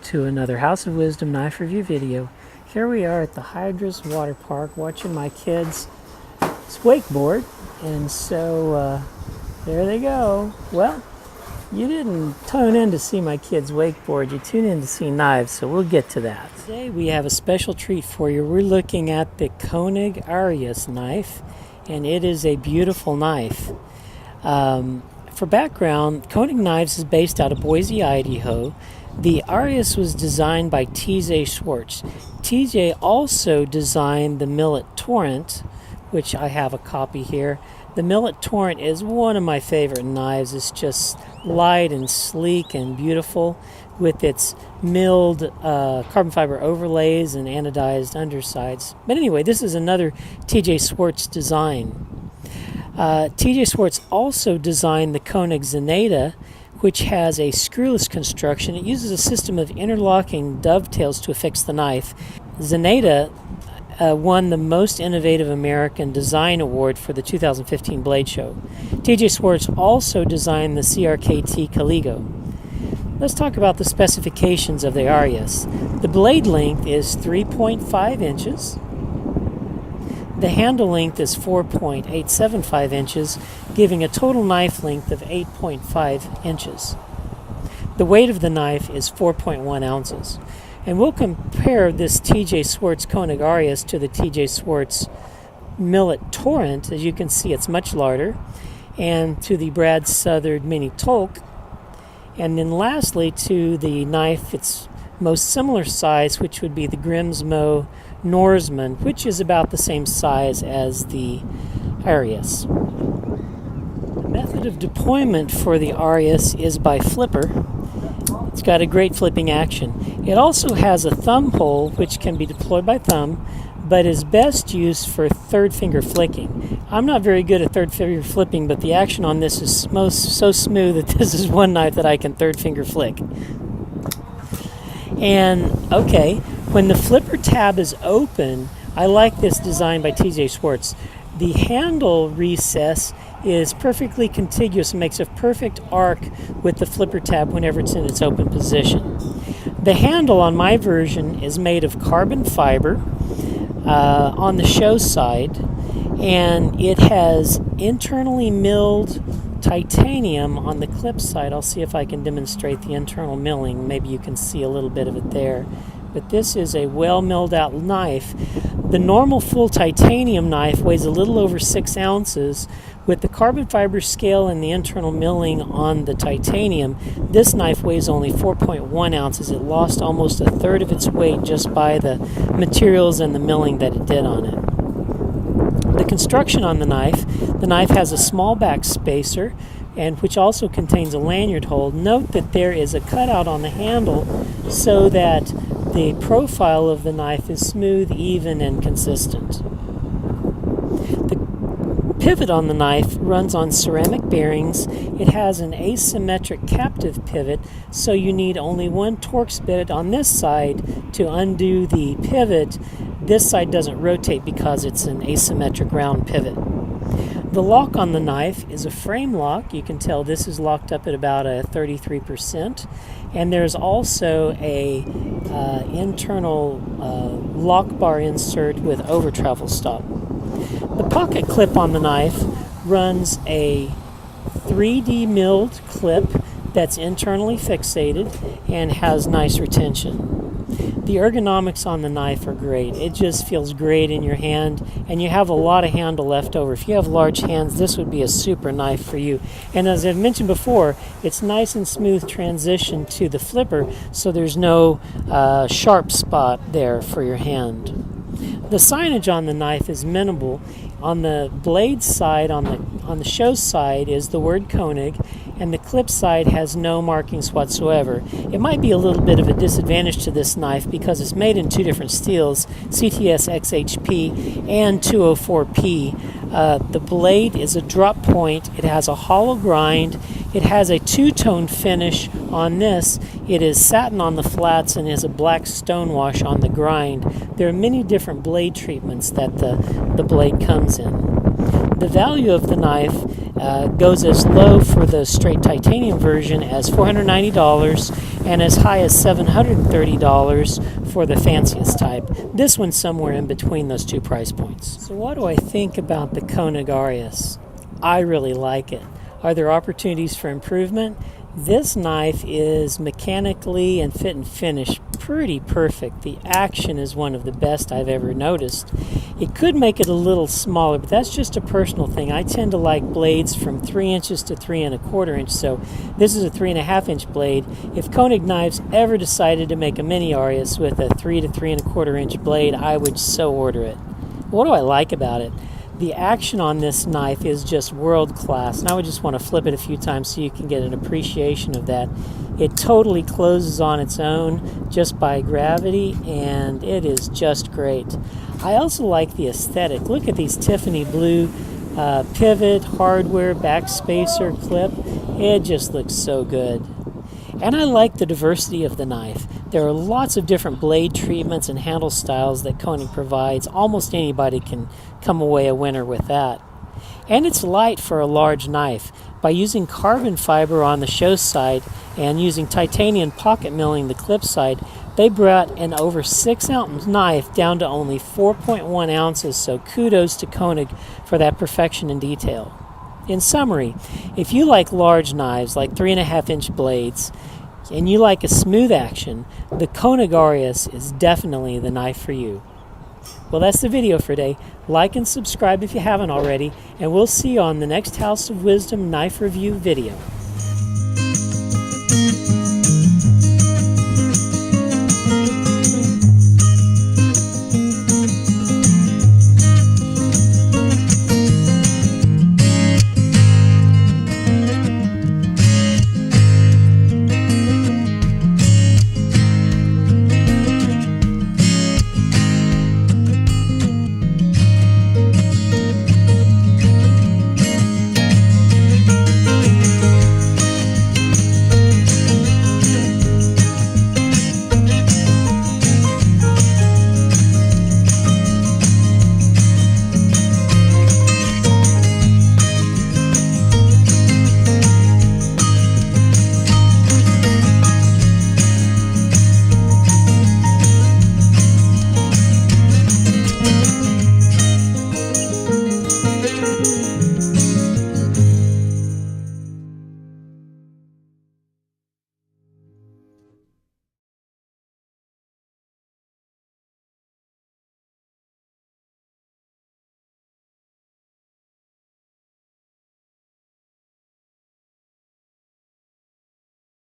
to another House of Wisdom knife review video. Here we are at the Hydras Water Park watching my kids wakeboard, and so there they go. Well, you didn't tune in to see my kids wakeboard, you tuned in to see knives, so we'll get to that. Today we have a special treat for you. We're looking at the Koenig Arius knife, and it is a beautiful knife. For background, Koenig Knives is based out of Boise, Idaho. The Arius was designed by T.J. Schwartz. T.J. also designed the Millet Torrent, which I have a copy here. The Millet Torrent is one of my favorite knives. It's just light and sleek and beautiful with its milled carbon fiber overlays and anodized undersides. But anyway, this is another T.J. Schwartz design. T.J. Schwartz also designed the Koenig Zaneta, which has a screwless construction. It uses a system of interlocking dovetails to affix the knife. Zaneta won the Most Innovative American Design Award for the 2015 Blade Show. T.J. Schwartz also designed the CRKT Caligo. Let's talk about the specifications of the Arius. The blade length is 3.5 inches. The handle length is 4.875 inches, giving a total knife length of 8.5 inches. The weight of the knife is 4.1 ounces. And we'll compare this T.J. Schwartz Koenig Arius to the T.J. Schwartz Millet Torrent. As you can see, it's much larger. And to the Brad Southard Mini Tolk. And then lastly, to the knife its most similar size, which would be the Grimsmo Norseman, which is about the same size as the Arius. The method of deployment for the Arius is by flipper. It's got a great flipping action. It also has a thumb hole, which can be deployed by thumb, but is best used for third finger flicking. I'm not very good at third finger flipping, but the action on this is so smooth that this is one knife that I can third finger flick. And okay, when the flipper tab is open, I like this design by T.J. Schwartz. The handle recess is perfectly contiguous and makes a perfect arc with the flipper tab whenever it's in its open position. The handle on my version is made of carbon fiber on the show side, and it has internally milled titanium on the clip side. I'll see if I can demonstrate the internal milling. Maybe you can see a little bit of it there. But this is a well milled out knife. The normal full titanium knife weighs a little over 6 ounces. With the carbon fiber scale and the internal milling on the titanium, this knife weighs only 4.1 ounces. It lost almost a third of its weight just by the materials and the milling that it did on it. The construction on the knife has a small back spacer, and which also contains a lanyard hole. Note that there is a cutout on the handle so that the profile of the knife is smooth, even, and consistent. The pivot on the knife runs on ceramic bearings. It has an asymmetric captive pivot, so you need only one Torx bit on this side to undo the pivot. This side doesn't rotate because it's an asymmetric round pivot. The lock on the knife is a frame lock. You can tell this is locked up at about a 33%. And there's also a internal lock bar insert with over travel stop. The pocket clip on the knife runs a 3D milled clip that's internally fixated and has nice retention. The ergonomics on the knife are great. It just feels great in your hand, and you have a lot of handle left over. If you have large hands, this would be a super knife for you. And as I've mentioned before, it's nice and smooth transition to the flipper, so there's no sharp spot there for your hand. The signage on the knife is minimal. On the blade side, on the show side, is the word Koenig, and the clip side has no markings whatsoever. It might be a little bit of a disadvantage to this knife because it's made in two different steels, CTS XHP and 204P. The blade is a drop point. It has a hollow grind. It has a two-tone finish on this. It is satin on the flats and is a black stonewash on the grind. There are many different blade treatments that the blade comes in. The value of the knife goes as low for the straight titanium version as $490 and as high as $730 for the fanciest type. This one's somewhere in between those two price points. So what do I think about the Koenig Arius? I really like it. Are there opportunities for improvement? This knife is mechanically and fit and finish pretty perfect. The action is one of the best I've ever noticed. It could make it a little smaller, but that's just a personal thing. I tend to like blades from 3 inches to 3 1/4 inch, so this is a 3 1/2 inch blade. If Koenig Knives ever decided to make a mini Arius with a 3 to 3 1/4 inch blade, I would so order it. What do I like about it? The action on this knife is just world class, and I would just want to flip it a few times so you can get an appreciation of that. It totally closes on its own just by gravity, and it is just great. I also like the aesthetic. Look at these Tiffany blue pivot, hardware, back spacer, clip. It just looks so good. And I like the diversity of the knife. There are lots of different blade treatments and handle styles that Koenig provides. Almost anybody can come away a winner with that. And it's light for a large knife. By using carbon fiber on the show side and using titanium pocket milling the clip side, they brought an over 6-ounce knife down to only 4.1 ounces, so kudos to Koenig for that perfection in detail. In summary, if you like large knives like 3 1/2 inch blades and you like a smooth action, the Koenig Arius is definitely the knife for you. Well, that's the video for today. Like and subscribe if you haven't already, and we'll see you on the next House of Wisdom knife review video.